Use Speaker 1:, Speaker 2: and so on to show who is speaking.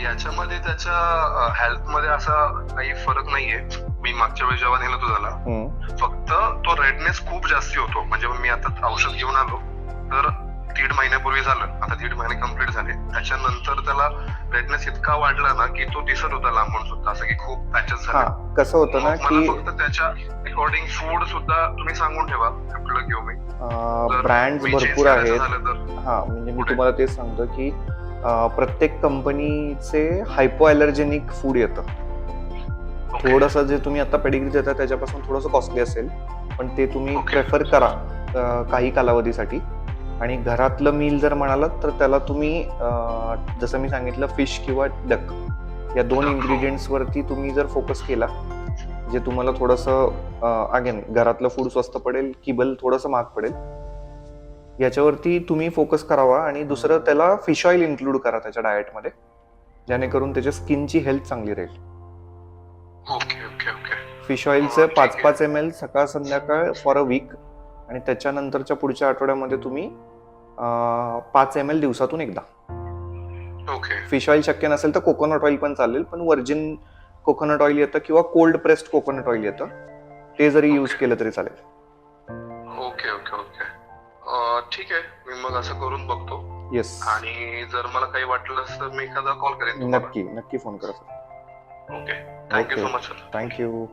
Speaker 1: याच्यामध्ये त्याच्या हेल्थ मध्ये असा काही फरक नाहीये. मी मागच्या वेळी जेव्हा नेलं होतं त्याला, फक्त तो रेडनेस खूप जास्ती होतो. म्हणजे मी आता औषध घेऊन आलो तर 1.5 महिन्यापूर्वी झालं, आता 1.5 महिने कम्प्लीट झाले. त्याच्यानंतर त्याला रेडनेस इतका वाढला ना की तो दिसत होता लांबून सुद्धा, असं की खूप पॅचेस झाले.
Speaker 2: कसं होतं ना की
Speaker 1: फक्त त्याच्या अकॉर्डिंग फूड सुद्धा तुम्ही सांगून ठेवा, कुठलं घेऊ मी.
Speaker 2: ब्रँड्स भरपूर आहेत. म्हणजे मी तुम्हाला तेच सांगतो की प्रत्येक कंपनीचे हायपो ॲलर्जेनिक फूड येतं. थोडंसं जे तुम्ही आता पेडिग्री देता त्याच्यापासून थोडंसं कॉस्टली असेल, पण ते तुम्ही प्रेफर करा काही कालावधीसाठी. आणि घरातलं मील जर म्हणालात तर त्याला तुम्ही जसं मी सांगितलं फिश किंवा डक या 2 इंग्रेडियंट्स वरती तुम्ही जर फोकस केला, जे तुम्हाला थोडंसं अगेन घरातलं फूड स्वस्त पडेल, किबल थोडंसं महाग पडेल, याच्यावरती तुम्ही फोकस करावा. आणि दुसरं त्याला फिश ऑइल इन्क्लूड करा त्याच्या डाएटमध्ये, जेणेकरून त्याच्या स्किनची हेल्थ चांगली राहील. फिश ऑइलचं 5-5 ml सकाळ संध्याकाळ फॉर अ वीक, आणि त्याच्यानंतरच्या पुढच्या आठवड्यामध्ये तुम्ही 5 ml दिवसातून एकदा. फिश ऑइल शक्य नसेल तर कोकोनट ऑइल पण चालेल, पण व्हर्जिन कोकोनट ऑइल येतं किंवा कोल्ड प्रेस्ड कोकोनट ऑइल येतं, ते जरी यूज केलं तरी चालेल.
Speaker 1: ओके ओके ओके, ठीक आहे. मी मग असं करून बघतो.
Speaker 2: येस.
Speaker 1: आणि जर मला काही वाटलं तर मी एखादा कॉल करेन.
Speaker 2: नक्की फोन करा sir.
Speaker 1: Okay, thank you so much sir.
Speaker 2: Thank you.